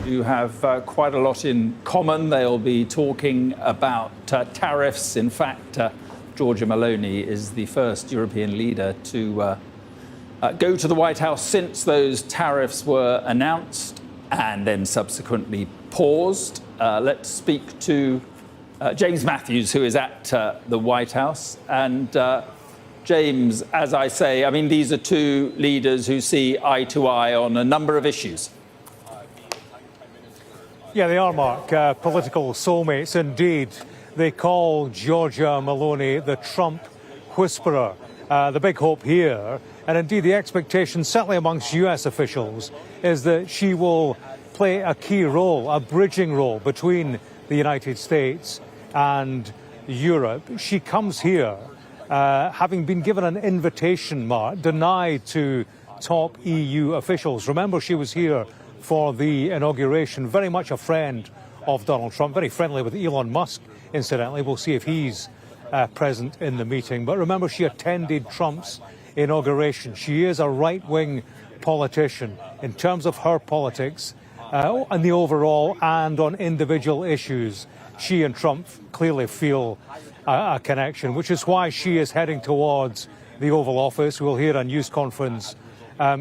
You have quite a lot in common. They'll be talking about tariffs. In fact, Giorgia Meloni is the first European leader to go to the White House since those tariffs were announced and then subsequently paused. Let's speak to James Matthews, who is at the White House. And James, as I say, I mean, these are two leaders who see eye to eye on a number of issues. Yeah, they are, Mark. Political soulmates, indeed. They call Giorgia Meloni the Trump whisperer. The big hope here, and indeed the expectation, certainly amongst US officials, is that she will play a key role, a bridging role between the United States and Europe. She comes here having been given an invitation, Mark, denied to top EU officials. Remember, she was here for the inauguration, very much a friend of Donald Trump, very friendly with Elon Musk, incidentally. We'll see if he's present in the meeting. But remember, she attended Trump's inauguration. She is a right-wing politician in terms of her politics and the overall and on individual issues. She and Trump clearly feel a connection, which is why she is heading towards the Oval Office. We'll hear a news conference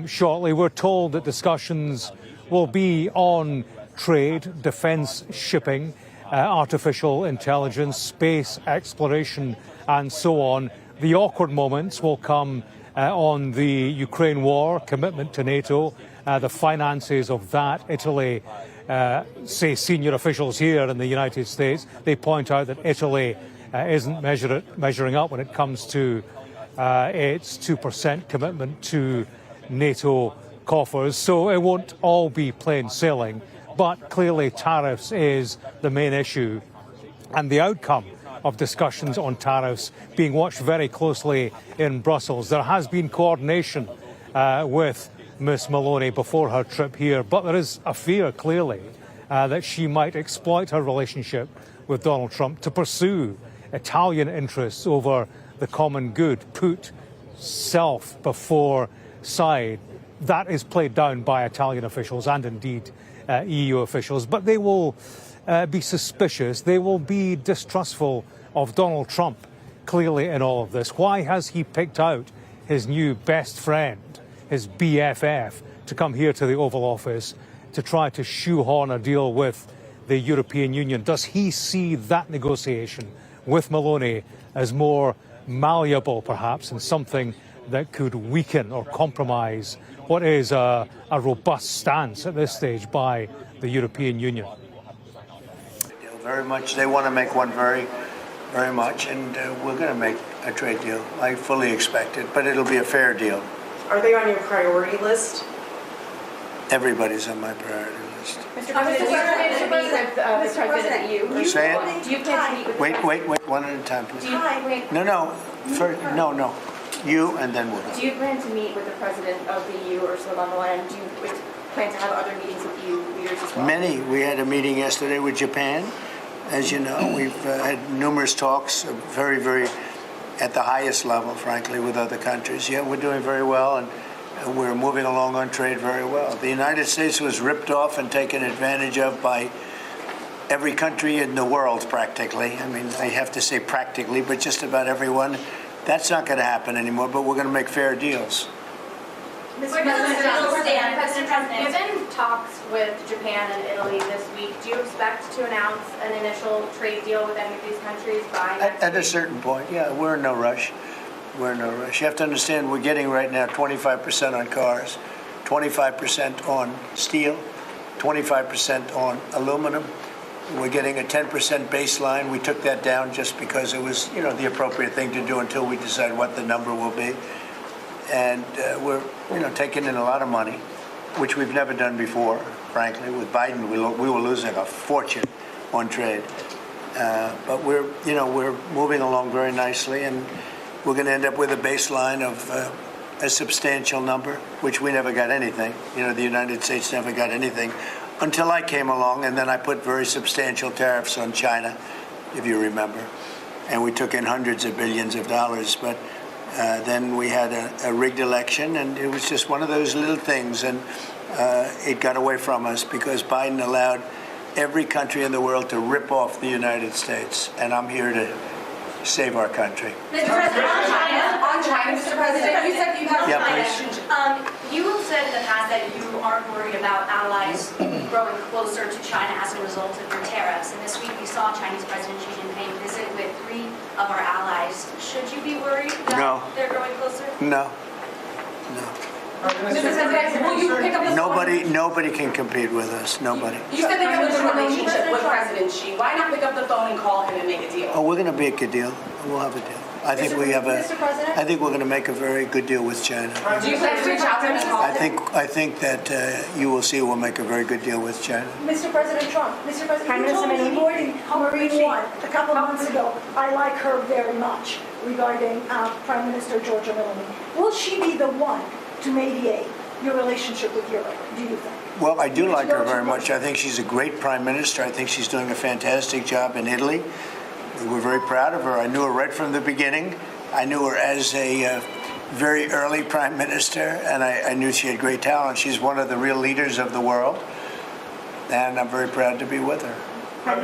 shortly. We're told that discussions will be on trade, defence shipping, artificial intelligence, space exploration, and so on. The awkward moments will come on the Ukraine war, commitment to NATO, the finances of that. Italy, say senior officials here in the United States, they point out that Italy isn't measuring up when it comes to its 2% commitment to NATO coffers. So it won't all be plain sailing, but clearly tariffs is the main issue, and the outcome of discussions on tariffs being watched very closely in Brussels. There has been coordination with Ms. Meloni before her trip here, but there is a fear, clearly, that she might exploit her relationship with Donald Trump to pursue Italian interests over the common good, put self before side. That is played down by Italian officials and indeed EU officials, but they will be suspicious. They will be distrustful of Donald Trump, clearly, in all of this. Why has he picked out his new best friend, his BFF, to come here to the Oval Office to try to shoehorn a deal with the European Union? Does he see that negotiation with Meloni as more malleable, perhaps, and something that could weaken or compromise what is a robust stance at this stage by the European Union? Very much. They want to make one very much, and we're going to make a trade deal. I fully expect it, but it'll be a fair deal. Are they on your priority list? Everybody's on my priority list. Mr. President, do you plan to meet with the President of the EU? Say it? Do you plan to meet with Wait, one at a time, please. No. You, and then we'll go. Do you plan to meet with the President of the EU, Ursula von der Leyen? Do you plan to have other meetings with EU leaders as well? Many. We had a meeting yesterday with Japan. As you know, we've had numerous talks, very at the highest level, frankly, with other countries. Yeah, we're doing very well, and we're moving along on trade very well. The United States was ripped off and taken advantage of by every country in the world, practically. I mean, I have to say practically, but just about everyone. That's not going to happen anymore, but we're going to make fair deals. Mr. President, given talks with Japan and Italy this week, do you expect to announce an initial trade deal with any of these countries by next week? At a certain point, yeah. We're in no rush. You have to understand we're getting right now 25% on cars, 25% on steel, 25% on aluminum. We're getting a 10% baseline. We took that down just because it was, the appropriate thing to do until we decide what the number will be. And we're, taking in a lot of money, which we've never done before, frankly. With Biden, we were losing a fortune on trade. But we're moving along very nicely, and we're going to end up with a baseline of a substantial number, which we never got anything. The United States never got anything until I came along, and then I put very substantial tariffs on China, if you remember. And we took in hundreds of billions of dollars. But Then we had a rigged election, and it was just one of those little things, and it got away from us because Biden allowed every country in the world to rip off the United States, and I'm here to save our country. Mr. President, on China, Mr. President, you said you have You said in the past that you aren't worried about allies growing closer to China as a result of your tariffs. And this week we saw Chinese President Xi Jinping visit with 3 of our allies. Should you be worried that they're growing closer? No. Mr. President, will you pick up the phone? Nobody can compete with us. Nobody. You said that you have a good relationship with President Xi. Why not pick up the phone and call him and make a deal? Oh, we're going to make a deal. We'll have a deal. I think we have Mr. President? I think we're going to make a very good deal with China. Do you plan to reach out to him and call him? I think that you will see we'll make a very good deal with China. Mr. President Trump, Mr. President, you told me avoiding Marine One a couple of months ago. I like her very much regarding Prime Minister Giorgia Meloni. Will she be the one to mediate your relationship with Europe, do you think? Well, I do like her very much. I think she's a great prime minister. I think she's doing a fantastic job in Italy. We're very proud of her. I knew her right from the beginning. I knew her as a very early prime minister, and I knew she had great talent. She's one of the real leaders of the world, and I'm very proud to be with her. I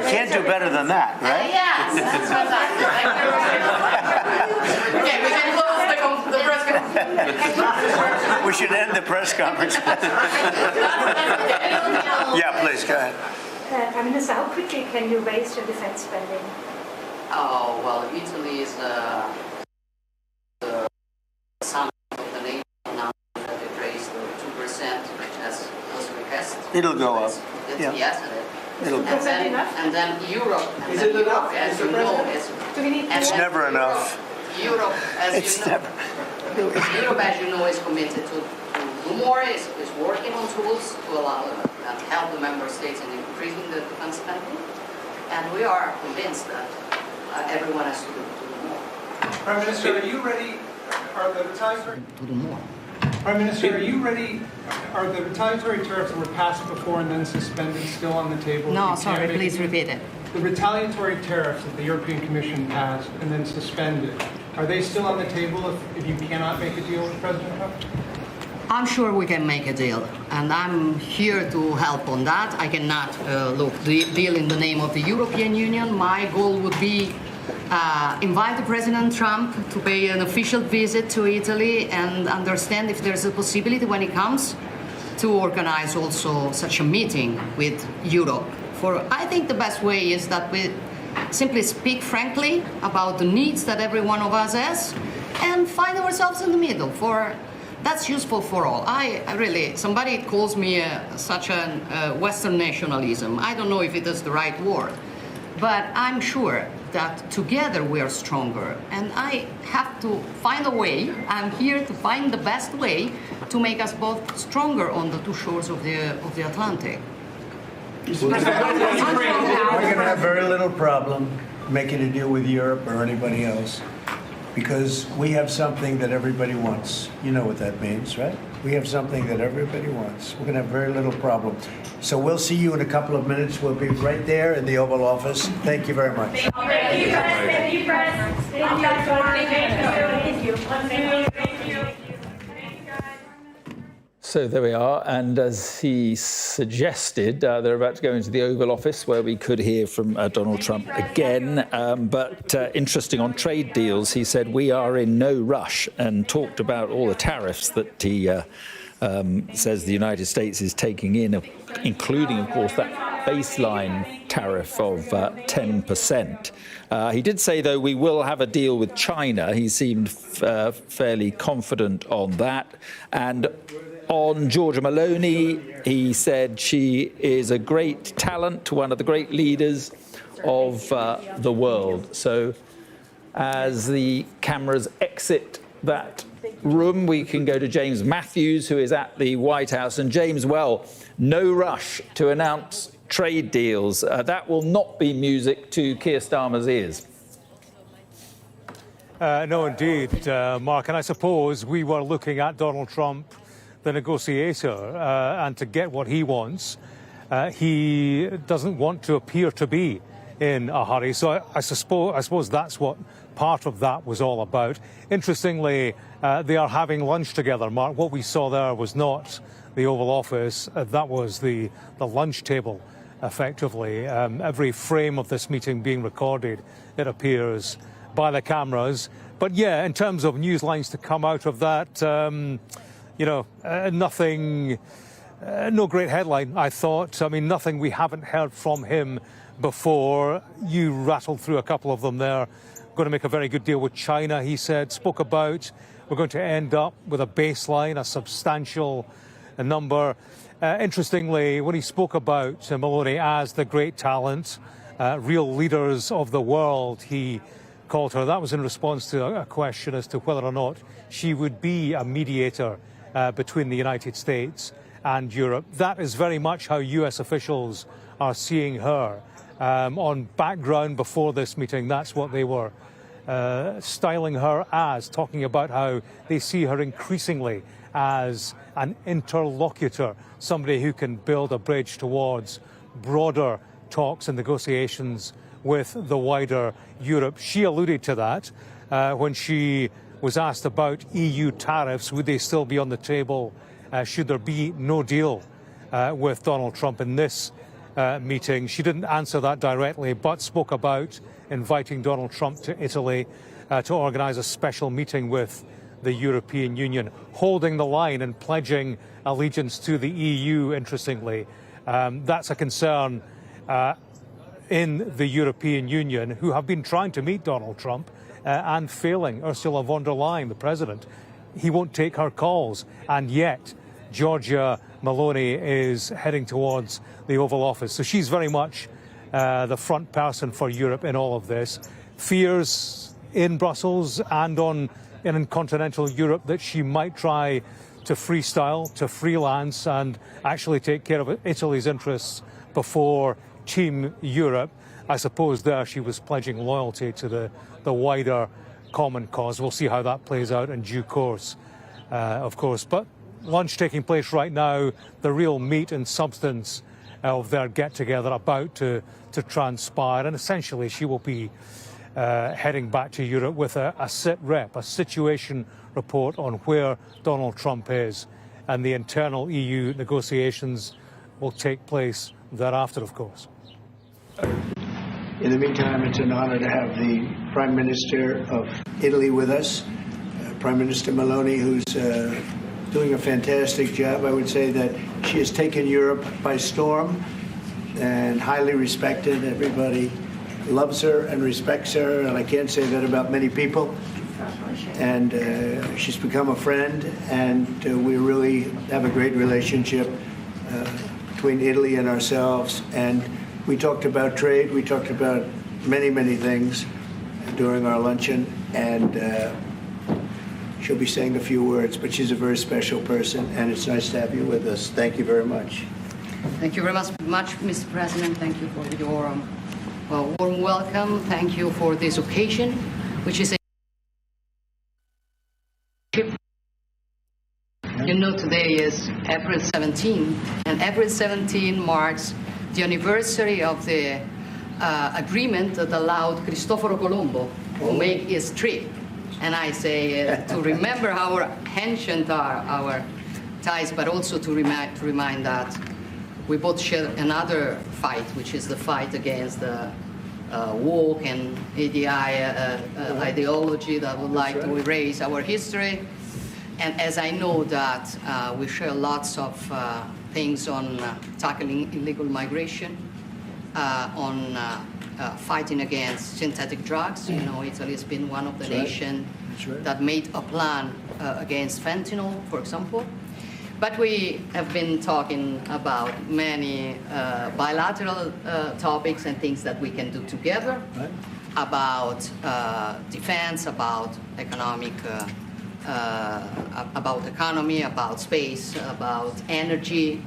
can't do better than that, right? Yes, that's fantastic. Okay, we can close the press conference. We should end the press conference. Yeah, please, go ahead. Prime Minister, how quickly can you raise your defense spending? Oh, well, Italy is the summit of the NATO announced that it raised 2% as was requested. It'll go up. Yesterday. And then Europe, as you know, it's never enough. Europe, as you know, is committed to do more, is working on tools to allow and help the member states in increasing the defense spending. And we are convinced that everyone has to do more. Prime Minister, are you ready? Are the retaliatory To do more. Prime Minister, are you ready? Are the retaliatory tariffs that were passed before and then suspended still on the table? No, sorry, please repeat it. The retaliatory tariffs that the European Commission passed and then suspended, are they still on the table if you cannot make a deal with President Trump? I'm sure we can make a deal, and I'm here to help on that. I cannot deal in the name of the European Union. My goal would be invite President Trump to pay an official visit to Italy and understand if there's a possibility when he comes to organize also such a meeting with Europe. I think the best way is that we simply speak frankly about the needs that every one of us has and find ourselves in the middle. That's useful for all. I really, somebody calls me such a Western nationalism. I don't know if it is the right word, but I'm sure that together we are stronger. And I have to find a way, I'm here to find the best way to make us both stronger on the two shores of the Atlantic. We're going to have very little problem making a deal with Europe or anybody else because we have something that everybody wants. You know what that means, right? We have something that everybody wants. We're going to have very little problem. So we'll see you in a couple of minutes. We'll be right there in the Oval Office. Thank you very much. Thank you. So there we are, and as he suggested, they're about to go into the Oval Office where we could hear from Donald Trump again. But interesting on trade deals, he said we are in no rush and talked about all the tariffs that he says the United States is taking in, including, of course, that baseline tariff of 10%. He did say, though, we will have a deal with China. He seemed fairly confident on that. And on Giorgia Meloni, he said she is a great talent, one of the great leaders of the world. So as the cameras exit that room, we can go to James Matthews, who is at the White House. And James, well, no rush to announce trade deals. That will not be music to Keir Starmer's ears. No, indeed, Mark. And I suppose we were looking at Donald Trump, the negotiator, and to get what he wants, he doesn't want to appear to be in a hurry. So I suppose that's what part of that was all about. Interestingly, they are having lunch together, Mark. What we saw there was not the Oval Office. That was the lunch table, effectively. Every frame of this meeting being recorded, it appears, by the cameras. But yeah, in terms of news lines to come out of that, nothing, no great headline, I thought. I mean, nothing we haven't heard from him before. You rattled through a couple of them there. Going to make a very good deal with China, he said, spoke about. We're going to end up with a baseline, a substantial number. Interestingly, when he spoke about Meloni as the great talent, real leaders of the world, he called her. That was in response to a question as to whether or not she would be a mediator between the United States and Europe. That is very much how US officials are seeing her. On background before this meeting, that's what they were styling her as, talking about how they see her increasingly as an interlocutor, somebody who can build a bridge towards broader talks and negotiations with the wider Europe. She alluded to that when she was asked about EU tariffs. Would they still be on the table should there be no deal with Donald Trump in this meeting? She didn't answer that directly, but spoke about inviting Donald Trump to Italy to organise a special meeting with the European Union, holding the line and pledging allegiance to the EU, interestingly. That's a concern in the European Union, who have been trying to meet Donald Trump and failing. Ursula von der Leyen, the president, he won't take her calls, and yet Giorgia Meloni is heading towards the Oval Office. So she's very much the front person for Europe in all of this. Fears in Brussels and in continental Europe that she might try to freestyle, to freelance, and actually take care of Italy's interests before Team Europe. I suppose there she was pledging loyalty to the wider common cause. We'll see how that plays out in due course, of course. But lunch taking place right now, the real meat and substance of their get-together about to transpire. And essentially she will be heading back to Europe with a sit-rep, a situation report on where Donald Trump is. And the internal EU negotiations will take place thereafter, of course. In the meantime, it's an honor to have the Prime Minister of Italy with us, Prime Minister Meloni, who's doing a fantastic job. I would say that she has taken Europe by storm and highly respected. Everybody loves her and respects her, and I can't say that about many people. And she's become a friend, and we really have a great relationship between Italy and ourselves. And we talked about trade. We talked about many, many things during our luncheon, and she'll be saying a few words, but she's a very special person, and it's nice to have you with us. Thank you very much. Thank you very much, Mr. President. Thank you for your warm welcome. Thank you for this occasion, which is a today is April 17, and April 17 marks the anniversary of the agreement that allowed Cristoforo Colombo to make his trip. And I say to remember how ancient are our ties, but also to remind that we both share another fight, which is the fight against the woke and ADI ideology that would like to erase our history. And as I know that we share lots of things on tackling illegal migration, on fighting against synthetic drugs. You know, Italy has been one of the nations that made a plan against fentanyl, for example. But we have been talking about many bilateral topics and things that we can do together, about defense, about economic, about economy, about space, about energy.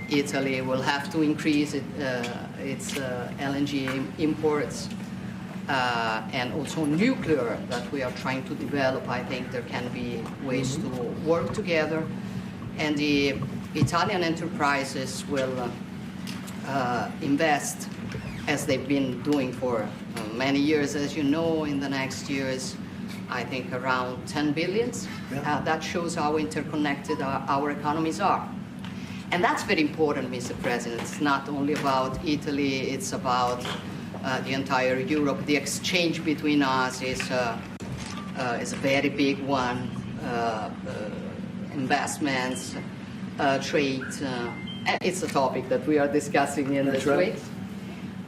Italy will have to increase its LNG imports, and also nuclear that we are trying to develop. I think there can be ways to work together, and the Italian enterprises will invest as they've been doing for many years. As you know, in the next years, I think around 10 billions. Yeah. That shows how interconnected our economies are. And that's very important, Mr. President. It's not only about Italy, it's about the entire Europe. The exchange between us is a very big one. Investments, trade. It's a topic that we are discussing in this week.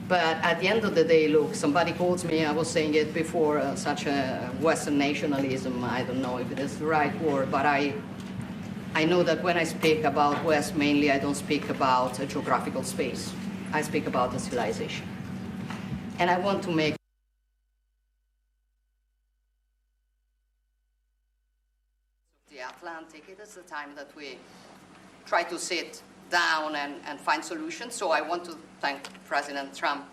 But at the end of the day, look, somebody calls me, I was saying it before, such a Western nationalism. I don't know if it is the right word, but I know that when I speak about West, mainly I don't speak about a geographical space. I speak about a civilization. And I want to make the Atlantic. It is the time that we try to sit down and find solutions. So I want to thank President Trump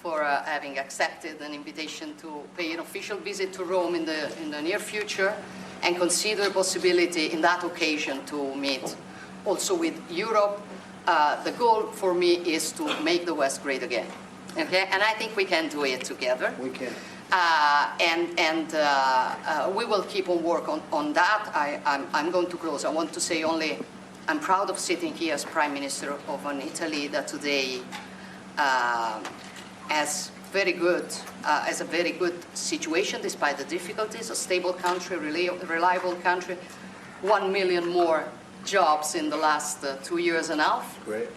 for having accepted an invitation to pay an official visit to Rome in the near future and consider the possibility in that occasion to meet also with Europe. The goal for me is to make the West great again. Okay? And I think we can do it together. We can. We will keep on work on that. I'm going to close. I want to say only I'm proud of sitting here as Prime Minister of an Italy that today has a very good situation despite the difficulties, a stable country, reliable country, 1 million more jobs in the last 2 years and a half. Great.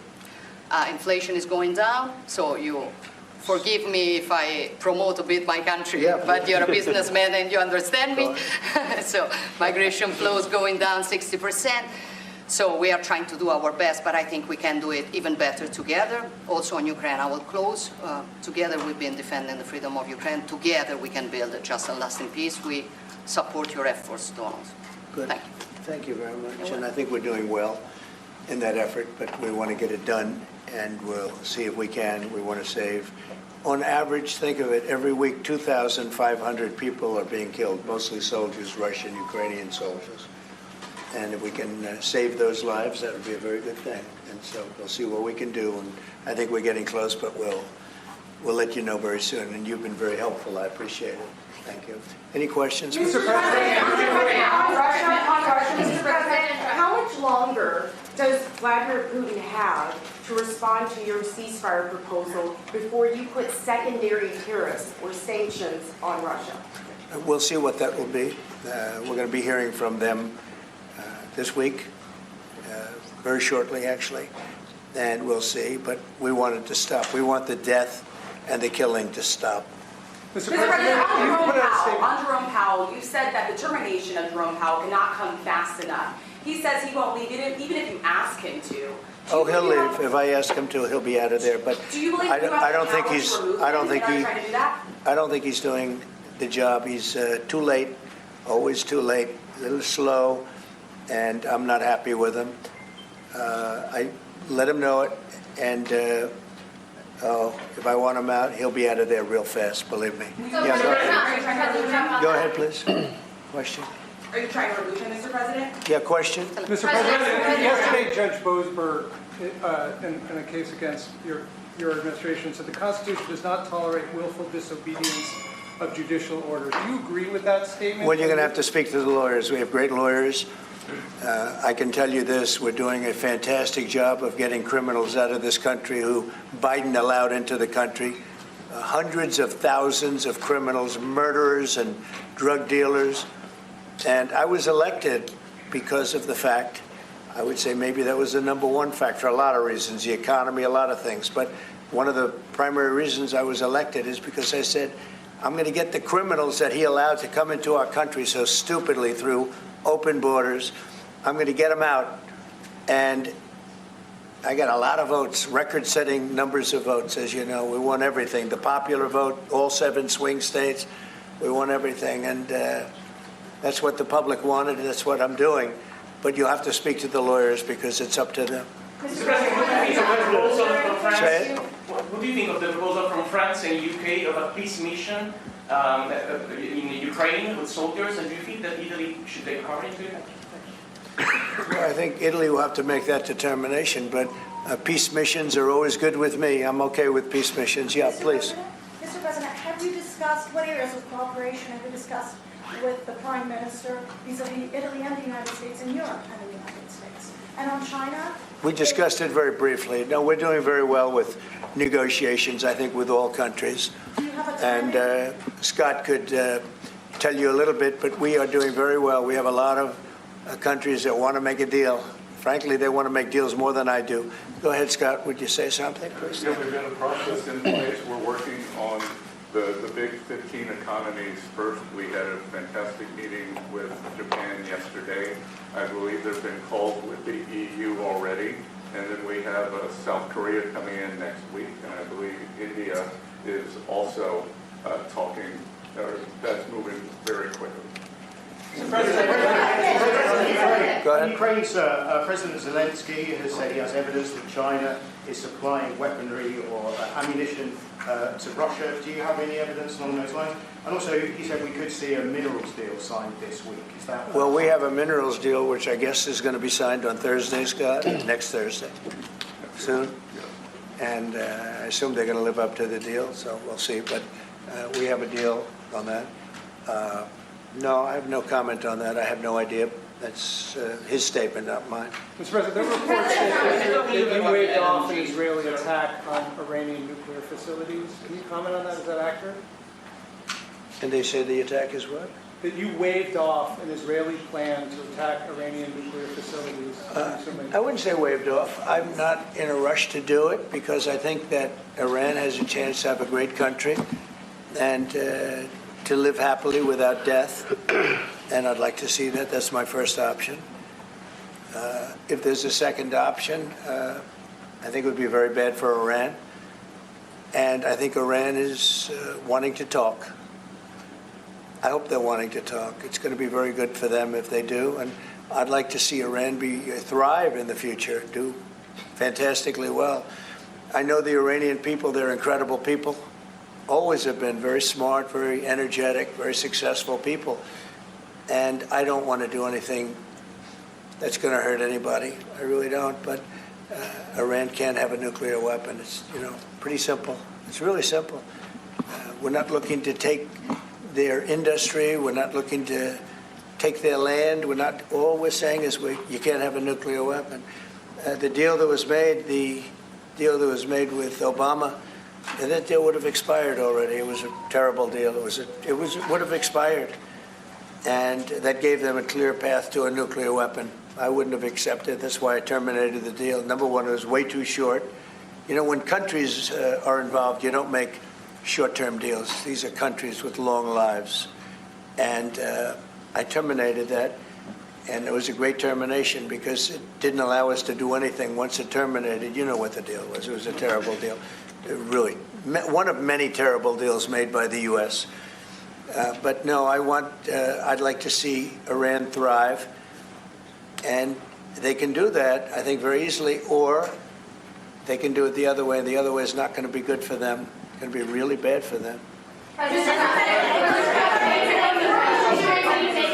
Inflation is going down, so you forgive me if I promote a bit my country, Yeah, but you're a businessman and you understand me. So migration flows going down 60%. So we are trying to do our best, but I think we can do it even better together. Also on Ukraine, I will close. Together we've been defending the freedom of Ukraine. Together we can build a just and lasting peace. We support your efforts, Donald. Good. Thank you. Thank you very much. And I think we're doing well in that effort, but we want to get it done, and we'll see if we can. We want to save. On average, think of it, every week 2,500 people are being killed, mostly soldiers, Russian, Ukrainian soldiers. And if we can save those lives, that would be a very good thing. And so we'll see what we can do. And I think we're getting close, but we'll let you know very soon. And you've been very helpful. I appreciate it. Thank you. Any questions? Mr. President, how much longer does Vladimir Putin have to respond to your ceasefire proposal before you put secondary tariffs or sanctions on Russia? We'll see what that will be. We're going to be hearing from them this week, very shortly actually, and we'll see. But we want it to stop. We want the death and the killing to stop. Mr. President, on Jerome Powell, you said that the termination of Jerome Powell cannot come fast enough. He says he won't leave it, even if you ask him to. Oh, he'll leave. If I ask him to, he'll be out of there. But do you believe I don't think he's. I don't think he's doing the job. He's too late, always too late, a little slow, and I'm not happy with him. I let him know it, and if I want him out, he'll be out of there real fast, believe me. So Yeah, go ahead, please. Question? Are you trying to remove him, Mr. President? Yeah, question? Mr. President, yesterday Judge Boasberg, in a case against your administration, said the Constitution does not tolerate willful disobedience of judicial orders. Do you agree with that statement? Well, you're going to have to speak to the lawyers. We have great lawyers. I can tell you this, we're doing a fantastic job of getting criminals out of this country who Biden allowed into the country. Hundreds of thousands of criminals, murderers and drug dealers. And I was elected because of the fact, I would say maybe that was the number one fact for a lot of reasons, the economy, a lot of things. But one of the primary reasons I was elected is because I said, I'm going to get the criminals that he allowed to come into our country so stupidly through open borders. I'm going to get them out. And I got a lot of votes, record-setting numbers of votes, as you know. We won everything. The popular vote, all 7 swing states, we won everything. And that's what the public wanted, and that's what I'm doing. But you have to speak to the lawyers because it's up to them. Mr. President, what do you think of the proposal from France? Say it? What do you think of the proposal from France and UK of a peace mission in Ukraine with soldiers? And do you think that Italy should take part into it? Well, I think Italy will have to make that determination, but Peace missions are always good with me. I'm okay with peace missions. Yeah, please. Mr. President, have you discussed what areas of cooperation have you discussed with the Prime Minister vis-a-vis Italy and the United States and Europe and the United States? And on China? We discussed it very briefly. No, we're doing very well with negotiations, I think, with all countries. Do you have a timing? And Scott could tell you a little bit, but we are doing very well. We have a lot of countries that want to make a deal. Frankly, they want to make deals more than I do. Go ahead, Scott. Would you say something, please? Yeah, we've got a process in place. We're working on the big 15 economies first. We had a fantastic meeting with Japan yesterday. I believe there have been calls with the EU already. And then we have South Korea coming in next week. And I believe India is also talking, that's moving very quickly. Go ahead. Ukraine's President Zelensky has said he has evidence that China is supplying weaponry or ammunition to Russia. Do you have any evidence along those lines? And also, he said we could see a minerals deal signed this week. Is that? Well, we have a minerals deal, which I guess is going to be signed on Thursday, Scott, next Thursday, soon. And I assume they're going to live up to the deal, so we'll see. But we have a deal on that. No, I have no comment on that. I have no idea. That's his statement, not mine. Mr. President, there were reports that you waved off an Israeli attack on Iranian nuclear facilities. Can you comment on that? Is that accurate? And they say the attack is what? That you waved off an Israeli plan to attack Iranian nuclear facilities. I wouldn't say waved off. I'm not in a rush to do it because I think that Iran has a chance to have a great country and to live happily without death. And I'd like to see that. That's my first option. If there's a second option, I think it would be very bad for Iran. And I think Iran is wanting to talk. I hope they're wanting to talk. It's going to be very good for them if they do. And I'd like to see Iran thrive in the future, do fantastically well. I know the Iranian people, they're incredible people. Always have been very smart, very energetic, very successful people. And I don't want to do anything that's going to hurt anybody. I really don't. But Iran can't have a nuclear weapon. It's, pretty simple. It's really simple. We're not looking to take their industry. We're not looking to take their land. All we're saying is you can't have a nuclear weapon. The deal that was made with Obama, and that deal would have expired already. It was a terrible deal. It would have expired. And that gave them a clear path to a nuclear weapon. I wouldn't have accepted. That's why I terminated the deal. Number one, it was way too short. When countries are involved, you don't make short-term deals. These are countries with long lives. And I terminated that. And it was a great termination because it didn't allow us to do anything once it terminated. You know what the deal was. It was a terrible deal. Really, one of many terrible deals made by the U.S. But no, I'd like to see Iran thrive. And they can do that, I think, very easily, or they can do it the other way, and the other way is not going to be good for them. It's going to be really bad for them. What do you think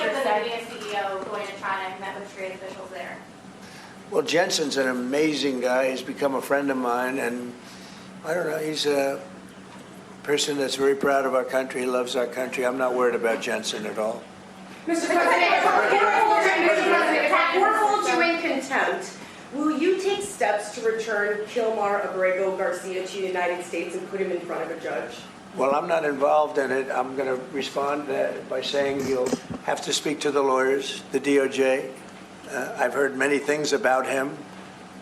of the CEO going to China and met with trade officials there? Well, Jensen's an amazing guy. He's become a friend of mine, and I don't know, he's a person that's very proud of our country. He loves our country. I'm not worried about Jensen at all. Mr. President, we're hold you in contempt. Will you take steps to return Kilmar Abrego Garcia to the United States and put him in front of a judge? Well, I'm not involved in it. I'm going to respond by saying you'll have to speak to the lawyers, the DOJ. I've heard many things about him,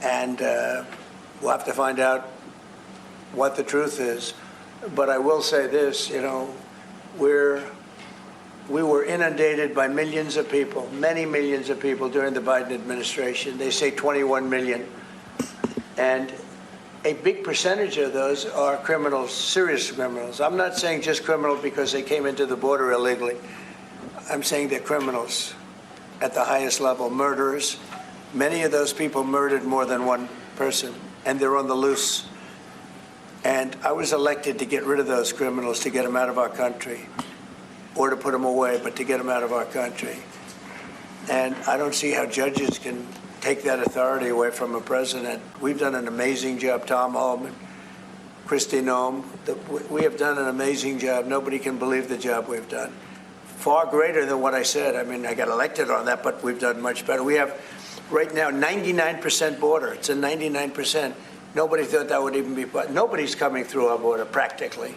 and we'll have to find out what the truth is. But I will say this, we were inundated by millions of people, many millions of people during the Biden administration. They say 21 million. And a big percentage of those are criminals, serious criminals. I'm not saying just criminals because they came into the border illegally. I'm saying they're criminals at the highest level, murderers. Many of those people murdered more than one person, and they're on the loose. And I was elected to get rid of those criminals, to get them out of our country, or to put them away, but to get them out of our country. And I don't see how judges can take that authority away from a president. We've done an amazing job, Tom Holman, Kristi Noem. We have done an amazing job. Nobody can believe the job we've done. Far greater than what I said. I mean, I got elected on that, but we've done much better. We have right now 99% border. It's a 99%. Nobody thought that would even be, but nobody's coming through our border practically.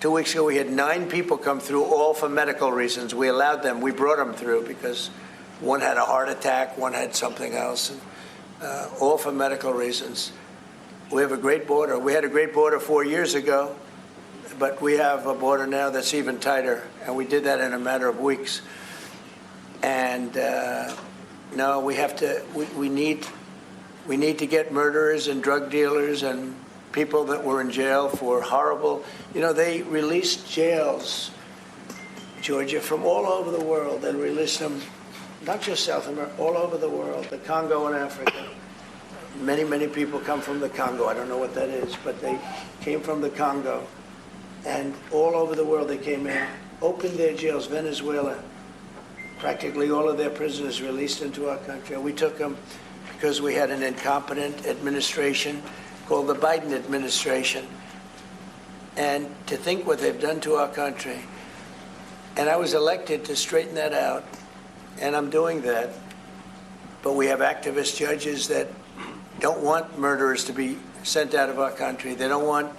2 weeks ago, we had 9 people come through, all for medical reasons. We allowed them. We brought them through because one had a heart attack, one had something else, and, all for medical reasons. We have a great border. We had a great border 4 years ago, but we have a border now that's even tighter, and we did that in a matter of weeks. And no, we have to. We need to get murderers and drug dealers and people that were in jail for horrible. You know, they released jails, Georgia, from all over the world. They released them, not just South America, all over the world, the Congo and Africa. Many, many people come from the Congo. I don't know what that is, but they came from the Congo. And all over the world they came in, opened their jails. Venezuela, practically all of their prisoners released into our country. We took them because we had an incompetent administration called the Biden administration. And to think what they've done to our country. And I was elected to straighten that out, and I'm doing that. But we have activist judges that don't want murderers to be sent out of our country. They don't want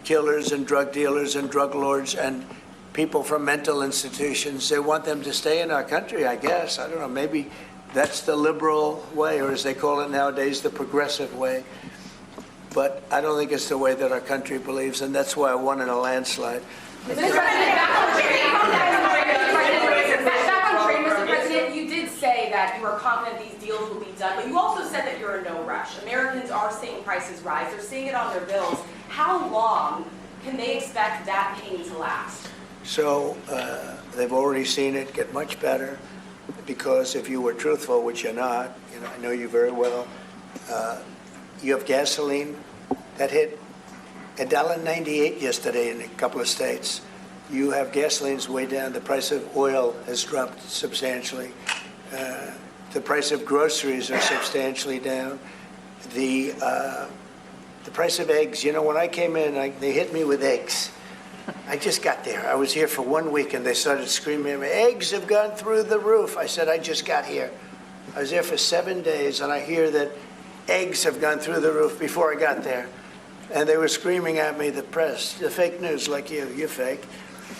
killers and drug dealers and drug lords and people from mental institutions. They want them to stay in our country, I guess. I don't know, maybe that's the liberal way, or as they call it nowadays, the progressive way. But I don't think it's the way that our country believes, and that's why I won in a landslide. Mr. President, you did say that you are confident these deals will be done, but you also said that you're in no rush. Americans are seeing prices rise. They're seeing it on their bills. How long can they expect that pain to last? So they've already seen it get much better, because if you were truthful, which you're not, you know, I know you very well, you have gasoline that hit $1.98 yesterday in a couple of states. You have gasoline's way down. The price of oil has dropped substantially. The price of groceries are substantially down. The price of eggs, you know, when I came in, they hit me with eggs. I just got there. I was here for 1 week, and they started screaming at me, eggs have gone through the roof. I said, I just got here. I was there for 7 days, and I hear that eggs have gone through the roof before I got there. And they were screaming at me, the press, the fake news, like you're fake.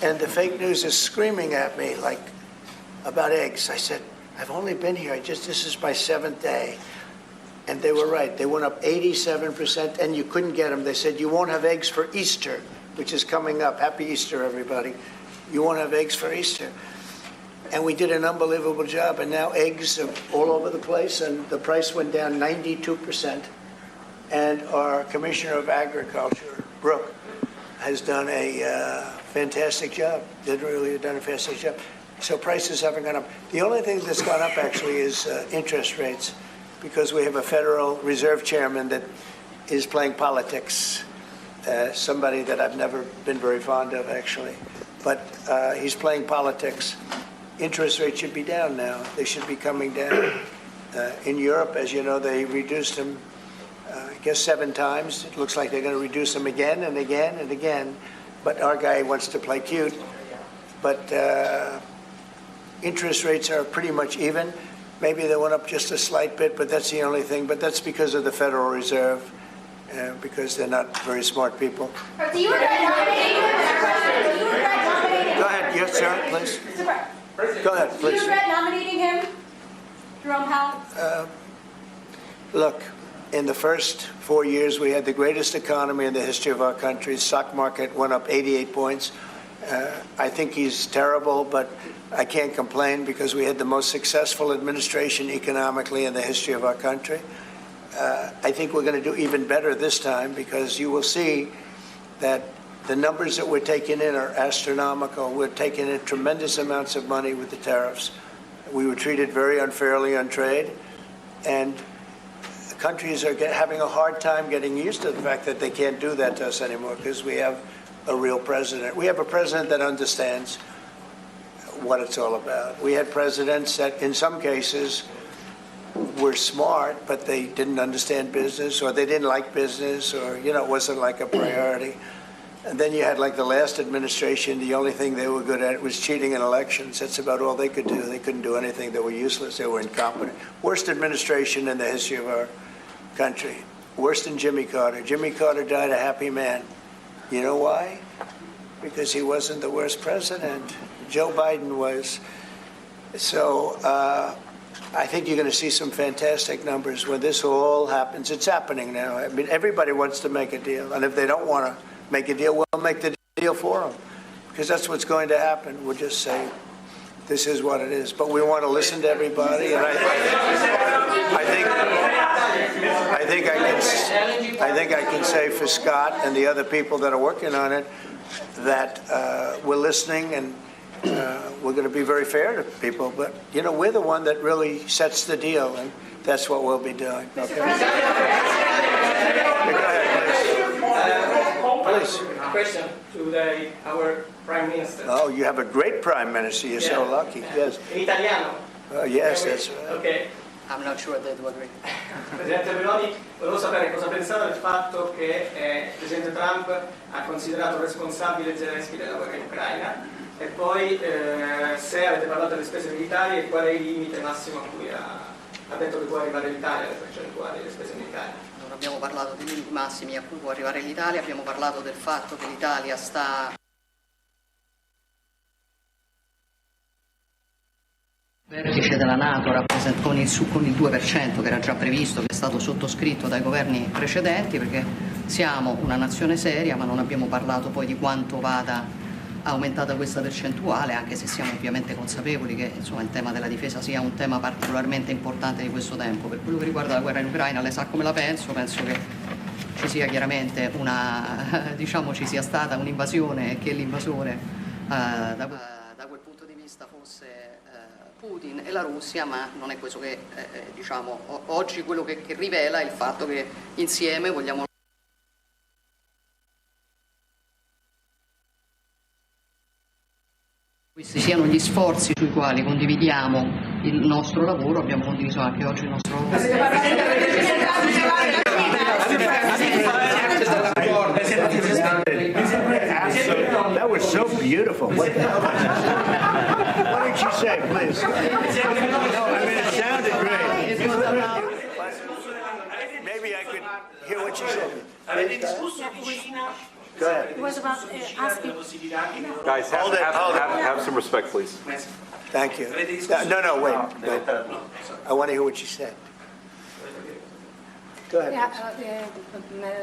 And the fake news is screaming at me, like, about eggs. I said, I've only been here, this is my 7th day. And they were right. They went up 87%, and you couldn't get them. They said, you won't have eggs for Easter, which is coming up. Happy Easter, everybody. You won't have eggs for Easter. And we did an unbelievable job, and now eggs are all over the place, and the price went down 92%. And our Commissioner of Agriculture, Brooke, has done a fantastic job. Done a fantastic job. So prices haven't gone up. The only thing that's gone up, actually, is interest rates, because we have a Federal Reserve Chairman that is playing politics. Somebody that I've never been very fond of, actually. But he's playing politics. Interest rates should be down now. They should be coming down. In Europe, as you know, they reduced them, I guess 7 times. It looks like they're going to reduce them again and again and again. But our guy wants to play cute. But interest rates are pretty much even. Maybe they went up just a slight bit, but that's the only thing. But that's because of the Federal Reserve, because they're not very smart people. Do you regret nominating him? Go ahead. Yes, sir, please. Go ahead, please. Do you regret nominating him, Jerome Powell? Look, in the first 4 years, we had the greatest economy in the history of our country. The stock market went up 88 points. I think he's terrible, but I can't complain because we had the most successful administration economically in the history of our country. I think we're going to do even better this time, because you will see that the numbers that we're taking in are astronomical. We're taking in tremendous amounts of money with the tariffs. We were treated very unfairly on trade, and countries are having a hard time getting used to the fact that they can't do that to us anymore, because we have a real president. We have a president that understands what it's all about. We had presidents that, in some cases, were smart, but they didn't understand business, or they didn't like business, or, it wasn't like a priority. And then you had like the last administration, the only thing they were good at was cheating in elections. That's about all they could do. They couldn't do anything. They were useless. They were incompetent. Worst administration in the history of our country. Worse than Jimmy Carter. Jimmy Carter died a happy man. You know why? Because he wasn't the worst president. Joe Biden was. So I think you're going to see some fantastic numbers when this all happens. It's happening now. I mean, everybody wants to make a deal. And if they don't want to make a deal, we'll make the deal for them. Because that's what's going to happen. We'll just say, this is what it is. But we want to listen to everybody. And I think I can say for Scott and the other people that are working on it that we're listening, and we're going to be very fair to people. But, we're the one that really sets the deal, and that's what we'll be doing. Okay? Go ahead, please. Question to our Prime Minister. Oh, you have a great Prime Minister. You're so lucky. Yes. In Italiano. Yes, that's right. Okay. I'm not sure they do agree. Presidente Meloni, volevo sapere cosa pensava del fatto che il Presidente Trump ha considerato responsabile Zelensky della guerra in Ucraina, e poi se avete parlato delle spese militari e qual è il limite massimo a cui ha detto che può arrivare l'Italia, le percentuali delle spese militari. Non abbiamo parlato dei limiti massimi a cui può arrivare l'Italia, abbiamo parlato del fatto che l'Italia sta... Il vertice della Nato con il 2% che era già previsto, che è stato sottoscritto dai governi precedenti, perché siamo una nazione seria, ma non abbiamo parlato poi di quanto vada aumentata questa percentuale, anche se siamo ovviamente consapevoli che il tema della difesa sia un tema particolarmente importante di questo tempo. Per quello che riguarda la guerra in Ucraina, lei sa come la penso che ci sia chiaramente ci sia stata un'invasione e che l'invasore da quel punto di vista fosse Putin e la Russia, ma non è questo che oggi quello che rivela è il fatto che insieme vogliamo questi siano gli sforzi sui quali condividiamo il nostro lavoro. Abbiamo condiviso anche oggi il nostro lavoro. That was so beautiful. What did you say, please? No, I mean, it sounded great. Maybe I could hear what you said. Go ahead. It was about asking. Guys, have some respect, please. Thank you. No, wait. I want to hear what you said. Go ahead.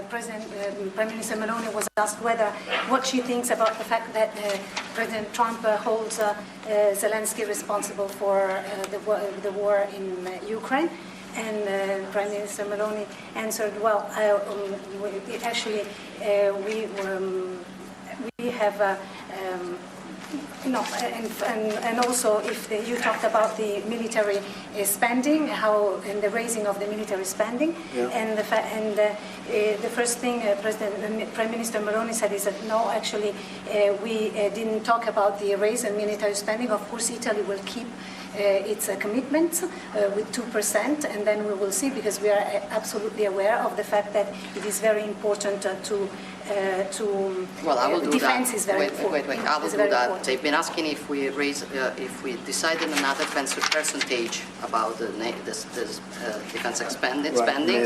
Prime Minister Meloni was asked what she thinks about the fact that President Trump holds Zelensky responsible for the war in Ukraine. And Prime Minister Meloni answered, well, we have and also if you talked about the military spending, and the raising of the military spending, and the first thing Prime Minister Meloni said is that no, actually we didn't talk about the raise in military spending. Of course, Italy will keep its commitments with 2%, and then we will see, because we are absolutely aware of the fact that it is very important well, I will do defense that. Is very important. Wait. I will do that. Important. They've been asking if we decided another percentage about the defense spendings,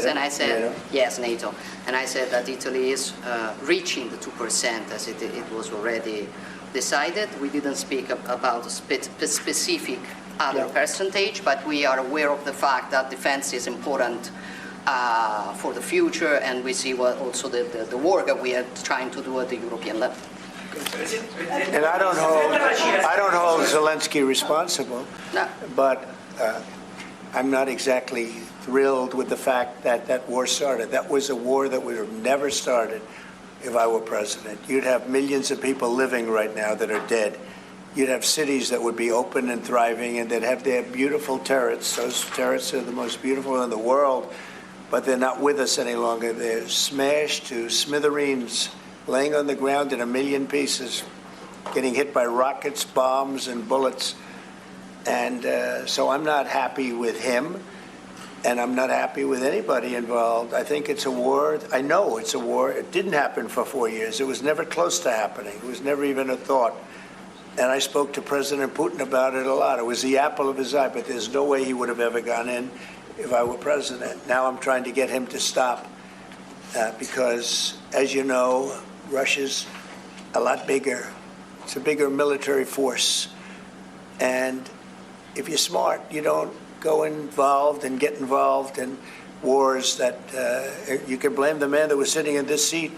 and I said yes, NATO, and I said that Italy is reaching the 2% as it was already decided. We didn't speak about a specific other percentage, but we are aware of the fact that defense is important for the future, and we see also the work that we are trying to do at the European level. And I don't hold Zelensky responsible, but I'm not exactly thrilled with the fact that that war started. That was a war that would have never started if I were president. You'd have millions of people living right now that are dead. You'd have cities that would be open and thriving, and they'd have their beautiful turrets. Those turrets are the most beautiful in the world, but they're not with us any longer. They're smashed to smithereens, laying on the ground in a million pieces, getting hit by rockets, bombs, and bullets. And so I'm not happy with him. and I'm not happy with anybody involved. I think it's a war. I know it's a war. It didn't happen for 4 years. It was never close to happening. It was never even a thought. And I spoke to President Putin about it a lot. It was the apple of his eye, but there's no way he would have ever gone in if I were president. Now I'm trying to get him to stop because, as you know, Russia's a lot bigger. It's a bigger military force. And if you're smart, you don't go involved and get involved in wars that you can blame the man that was sitting in this seat.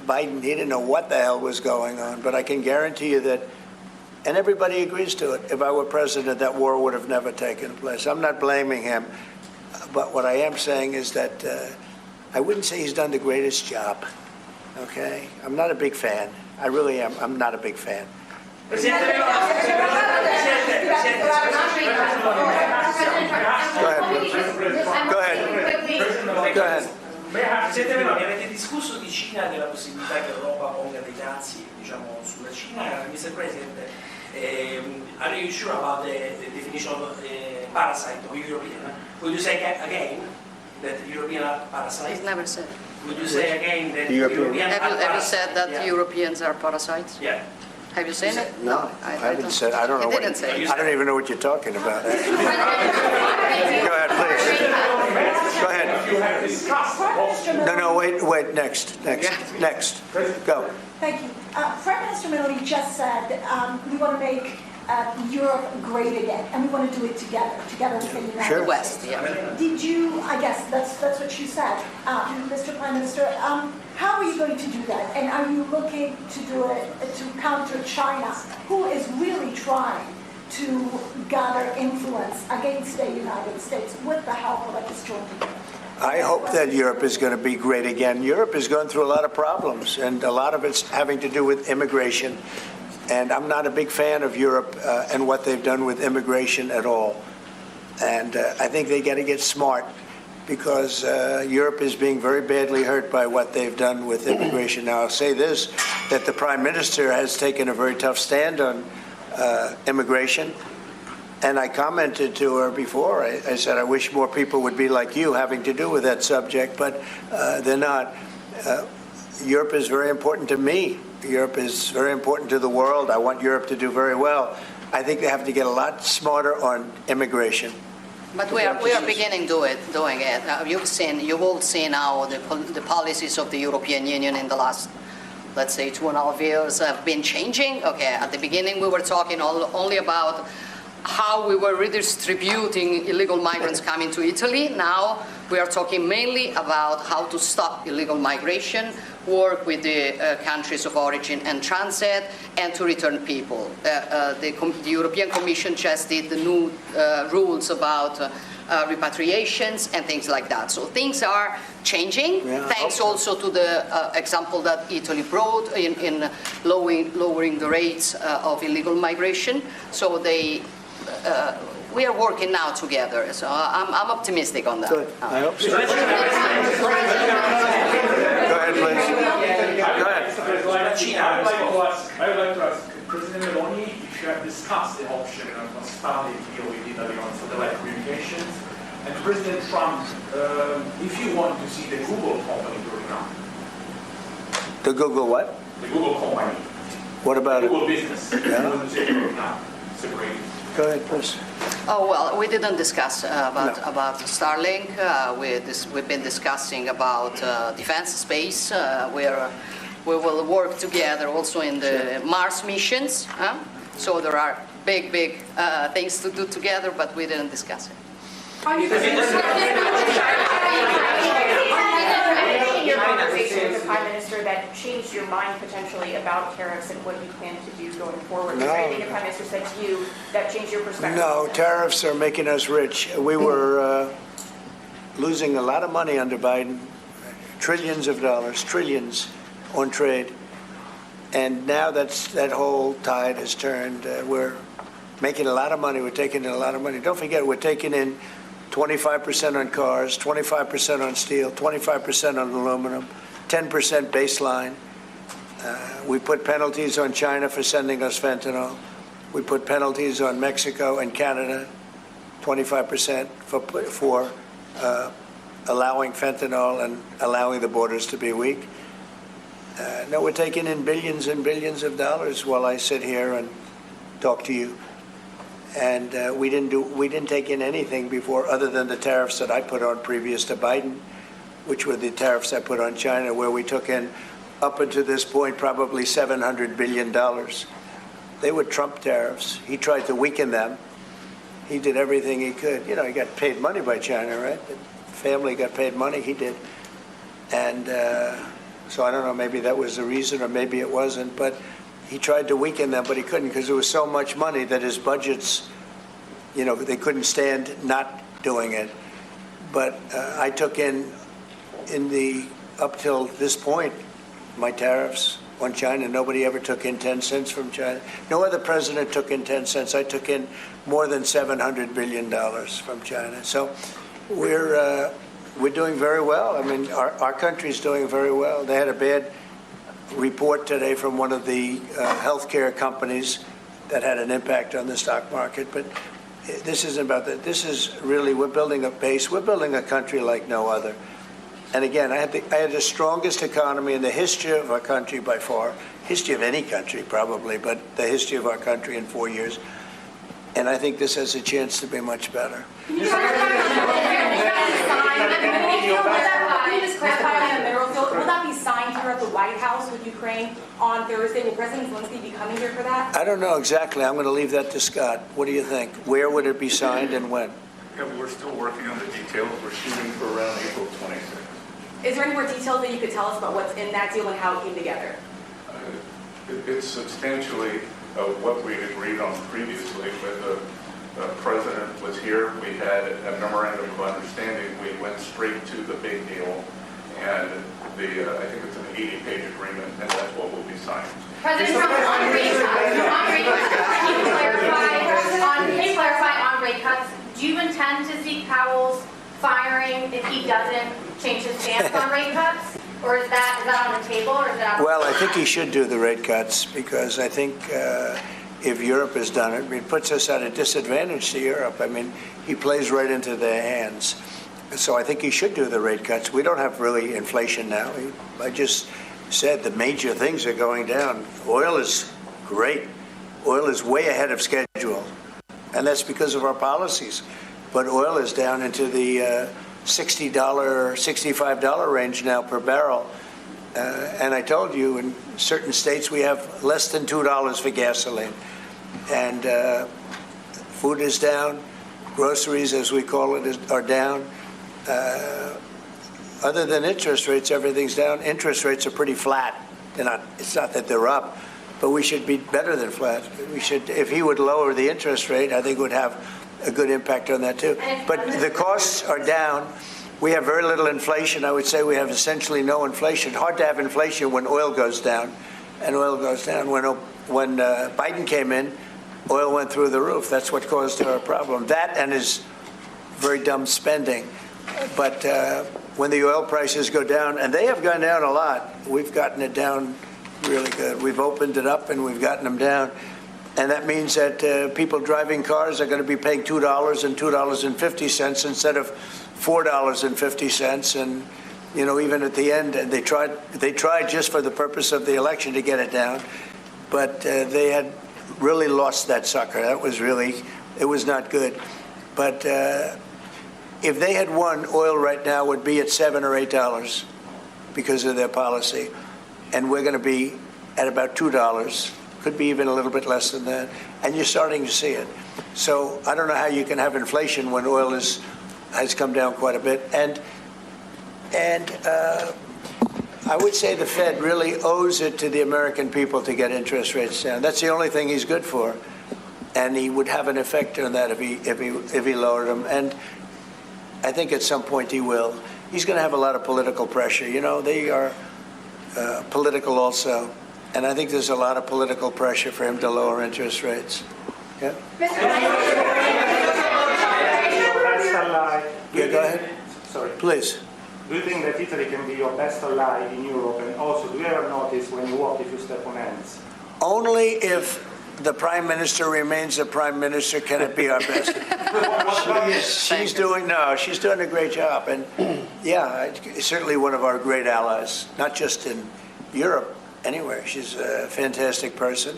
Biden, he didn't know what the hell was going on. But I can guarantee you that, and everybody agrees to it, if I were president, that war would have never taken place. I'm not blaming him. But what I am saying is that I wouldn't say he's done the greatest job. Okay? I'm not a big fan. I really am. I'm not a big fan. Presidente Presidente Meloni, avete discusso di Cina e della possibilità che l'Europa ponga dei dazi, diciamo, sulla Cina. Mr. President, are you sure about the definition of parasite or European? Would you say again that European are parasites? It's never said. Would you say again that European are parasites? Have you said that Europeans are parasites? Yeah. Have you seen it? No, I haven't said. I don't know. He didn't say it. I don't even know what you're talking about. Go ahead, please. Go ahead. No, wait. Next. Go. Thank you. Prime Minister Meloni just said we want to make Europe great again, and we want to do it together with the United Sure. West, yeah. Did you? I guess that's what she said, Mr. Prime Minister. How are you going to do that? And are you looking to do it to counter China, who is really trying to gather influence against the United States with the help of a disjointed? I hope that Europe is going to be great again. Europe is going through a lot of problems, and a lot of it's having to do with immigration. And I'm not a big fan of Europe and what they've done with immigration at all. And I think they got to get smart because Europe is being very badly hurt by what they've done with immigration. Now, I'll say this, that the Prime Minister has taken a very tough stand on immigration. And I commented to her before. I said, I wish more people would be like you having to do with that subject, but they're not. Europe is very important to me. Europe is very important to the world. I want Europe to do very well. I think they have to get a lot smarter on immigration. But we are beginning doing it. You've all seen how the policies of the European Union in the last, let's say, 2.5 years have been changing. Okay, at the beginning we were talking only about how we were redistributing illegal migrants coming to Italy. Now we are talking mainly about how to stop illegal migration, work with the countries of origin and transit, and to return people. The European Commission just did the new rules about repatriations and things like that. So things are changing, thanks also to the example that Italy brought in lowering the rates of illegal migration. So we are working now together, so I'm optimistic on that. Good. I hope so. Go ahead, please. Go ahead. I would like to ask President Meloni if you have discussed the option of a starting deal with Italy on satellite communications, and President Trump, if you want to see the Google company growing up. The Google what? The Google company. What about Google it? business. You want to see it growing up, separated. Go ahead, please. Oh, well, we didn't discuss about Starlink. We've been discussing about defense space, where we will work together also in the Mars missions. So there are big things to do together, but we didn't discuss it. Your conversation with the Prime Minister that changed your mind potentially about tariffs and what you plan to do going forward? No. Is there anything the Prime Minister said to you that changed your perspective? No, tariffs are making us rich. We were losing a lot of money under Biden, trillions of dollars, trillions on trade. And now that whole tide has turned. We're making a lot of money. We're taking in a lot of money. Don't forget, we're taking in 25% on cars, 25% on steel, 25% on aluminum, 10% baseline. We put penalties on China for sending us fentanyl. We put penalties on Mexico and Canada, 25% for allowing fentanyl and allowing the borders to be weak. No, we're taking in billions and billions of dollars while I sit here and talk to you. And we didn't take in anything before, other than the tariffs that I put on previous to Biden, which were the tariffs I put on China, where we took in, up until this point, probably $700 billion. They were Trump tariffs. He tried to weaken them. He did everything he could. You know, he got paid money by China, right? The family got paid money. He did. And so I don't know, maybe that was the reason, or maybe it wasn't. But he tried to weaken them, but he couldn't, because there was so much money that his budgets, you know, they couldn't stand not doing it. But I took in the, up till this point, my tariffs on China. Nobody ever took in 10 cents from China. No other president took in 10 cents. I took in more than $700 billion from China. So we're doing very well. I mean, our country's doing very well. They had a bad report today from one of the healthcare companies that had an impact on the stock market. But this isn't about that. This is really, we're building a base. We're building a country like no other. And again, I had the strongest economy in the history of our country by far, history of any country probably, but the history of our country in 4 years. And I think this has a chance to be much better. Can you just clarify on the mineral field? Will that be signed here at the White House with Ukraine on Thursday? Will President Zelensky be coming here for that? I don't know exactly. I'm going to leave that to Scott. What do you think? Where would it be signed and when? Yeah, we're still working on the details. We're shooting for around April 26th. Is there any more details that you could tell us about what's in that deal and how it came together? It's substantially what we agreed on previously. When the president was here, we had a memorandum of understanding. We went straight to the big deal, and I think it's an 80-page agreement, and that's what will be signed. President Trump, on rate cuts, can you clarify on rate cuts, do you intend to seek Powell's firing if he doesn't change his stance on rate cuts? Or is that on the table, or is that on Well, I think he should do the rate cuts, because I think if Europe has done it, it puts us at a disadvantage to Europe. I mean, he plays right into their hands. So I think he should do the rate cuts. We don't have really inflation now. I just said the major things are going down. Oil is great. Oil is way ahead of schedule. And that's because of our policies. But oil is down into the $60, $65 range now per barrel. And I told you, in certain states we have less than $2 for gasoline. And food is down. Groceries, as we call it, are down. Other than interest rates, everything's down. Interest rates are pretty flat. It's not that they're up, but we should be better than flat. We should, if he would lower the interest rate, I think it would have a good impact on that too. But the costs are down. We have very little inflation. I would say we have essentially no inflation. Hard to have inflation when oil goes down, and oil goes down. When Biden came in, oil went through the roof. That's what caused our problem. That and his very dumb spending. But when the oil prices go down, and they have gone down a lot, we've gotten it down really good. We've opened it up and we've gotten them down. And that means that people driving cars are going to be paying $2 and $2.50 instead of $4.50. And, you know, even at the end, they tried just for the purpose of the election to get it down. But they had really lost that sucker. That was really, it was not good. But if they had won, oil right now would be at $7 or $8 because of their policy. And we're going to be at about $2. Could be even a little bit less than that, and you're starting to see it. So I don't know how you can have inflation when oil has come down quite a bit. And I would say the Fed really owes it to the American people to get interest rates down. That's the only thing he's good for, and he would have an effect on that if he lowered them. And I think at some point he will. He's going to have a lot of political pressure. You know, they are political also. And I think there's a lot of political pressure for him to lower interest rates. Yeah? Yeah, go ahead. Sorry. Please. Do you think that Italy can be your best ally in Europe? And also, do you ever notice when you walk if you step on hands? Only if The Prime Minister remains the Prime Minister. Can it be our best? She's doing a great job. And yeah, certainly one of our great allies, not just in Europe, anywhere. She's a fantastic person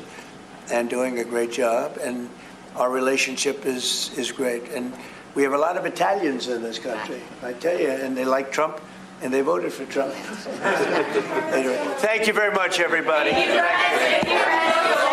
and doing a great job. And our relationship is great. And we have a lot of Italians in this country, I tell you, and they like Trump. And they voted for Trump. Anyway, thank you very much, everybody. Thank you,